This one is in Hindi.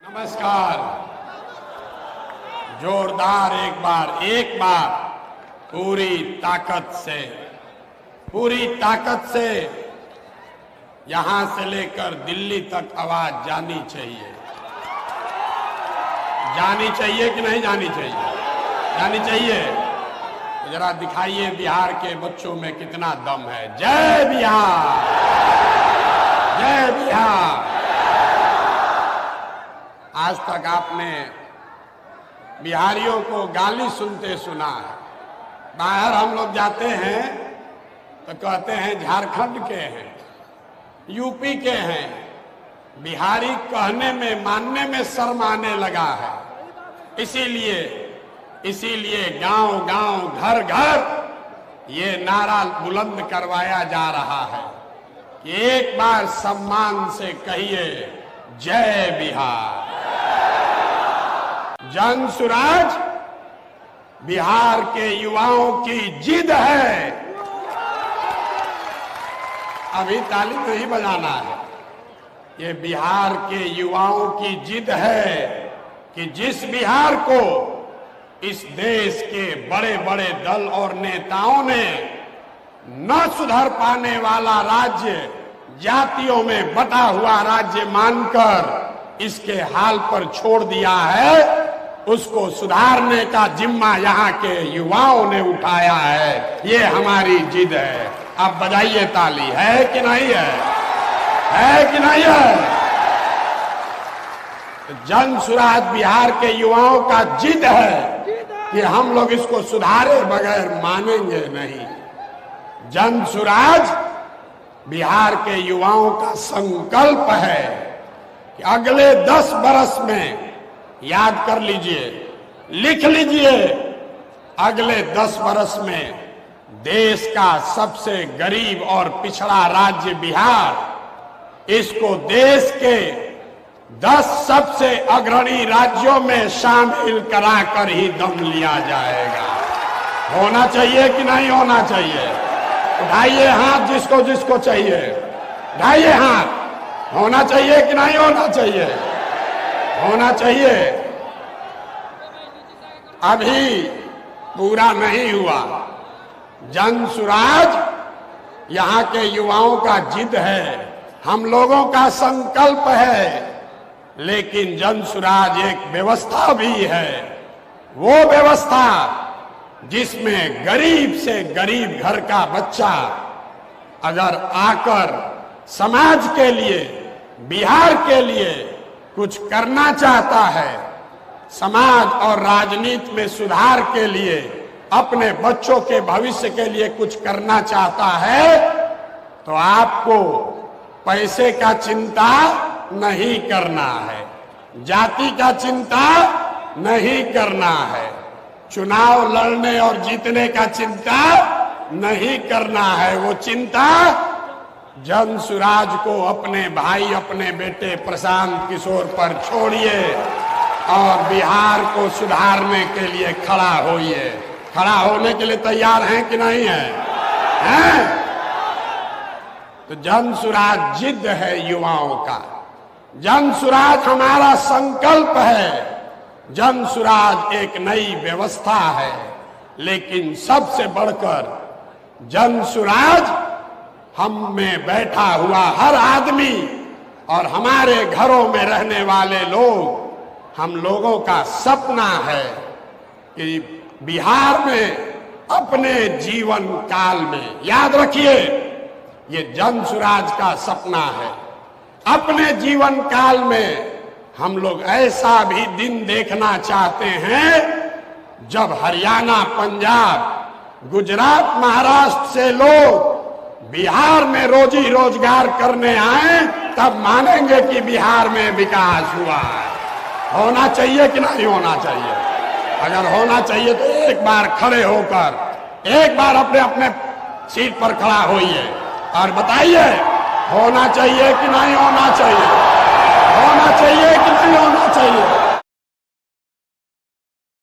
नमस्कार। जोरदार एक बार पूरी ताकत से यहां से लेकर दिल्ली तक आवाज जानी चाहिए। जानी चाहिए कि नहीं जानी चाहिए? जानी चाहिए। तो जरा दिखाइए बिहार के बच्चों में कितना दम है। जय बिहार, जय बिहार। आज तक आपने बिहारियों को गाली सुनते सुना है। बाहर हम लोग जाते हैं तो कहते हैं झारखंड के हैं, यूपी के हैं। बिहारी कहने में मानने में शर्म आने लगा है। इसीलिए गांव गांव घर घर ये नारा बुलंद करवाया जा रहा है कि एक बार सम्मान से कहिए जय बिहार। जन सुराज बिहार के युवाओं की जिद है। अभी ताली नहीं बजाना है। ये बिहार के युवाओं की जिद है कि जिस बिहार को इस देश के बड़े बड़े दल और नेताओं ने न सुधर पाने वाला राज्य, जातियों में बटा हुआ राज्य मानकर इसके हाल पर छोड़ दिया है, उसको सुधारने का जिम्मा यहाँ के युवाओं ने उठाया है। ये हमारी जिद है। अब बजाइए ताली। है कि नहीं है? है कि नहीं है? जन सुराज बिहार के युवाओं का जिद है कि हम लोग इसको सुधारे बगैर मानेंगे नहीं। जन सुराज बिहार के युवाओं का संकल्प है कि अगले 10 बरस में, याद कर लीजिए, लिख लीजिए, अगले 10 बरस में देश का सबसे गरीब और पिछड़ा राज्य बिहार, इसको देश के 10 सबसे अग्रणी राज्यों में शामिल कराकर ही दम लिया जाएगा। होना चाहिए कि नहीं होना चाहिए? उठाइए हाथ जिसको जिसको चाहिए, उठाइए हाथ। होना चाहिए कि नहीं होना चाहिए? होना चाहिए। अभी पूरा नहीं हुआ। जन सुराज यहाँ के युवाओं का जिद है, हम लोगों का संकल्प है, लेकिन जन सुराज एक व्यवस्था भी है। वो व्यवस्था जिसमें गरीब से गरीब घर का बच्चा अगर आकर समाज के लिए, बिहार के लिए कुछ करना चाहता है, समाज और राजनीति में सुधार के लिए, अपने बच्चों के भविष्य के लिए कुछ करना चाहता है, तो आपको पैसे का चिंता नहीं करना है, जाति का चिंता नहीं करना है, चुनाव लड़ने और जीतने का चिंता नहीं करना है। वो चिंता जन सुराज को, अपने भाई, अपने बेटे प्रशांत किशोर पर छोड़िए और बिहार को सुधारने के लिए खड़ा होइए। खड़ा होने के लिए तैयार हैं कि नहीं हैं? तो जन सुराज जिद है युवाओं का। जन सुराज हमारा संकल्प है। जन सुराज एक नई व्यवस्था है, लेकिन सबसे बढ़कर जन सुराज हम में बैठा हुआ हर आदमी और हमारे घरों में रहने वाले लोग, हम लोगों का सपना है कि बिहार में अपने जीवन काल में, याद रखिए ये जन सुराज का सपना है, अपने जीवन काल में हम लोग ऐसा भी दिन देखना चाहते हैं जब हरियाणा, पंजाब, गुजरात, महाराष्ट्र से लोग बिहार में रोजी रोजगार करने आए, तब मानेंगे कि बिहार में विकास हुआ है। होना चाहिए कि नहीं होना चाहिए? अगर होना चाहिए तो एक बार खड़े होकर, एक बार अपने अपने सीट पर खड़ा होइए और बताइए होना चाहिए कि नहीं होना चाहिए? होना चाहिए कि नहीं होना चाहिए?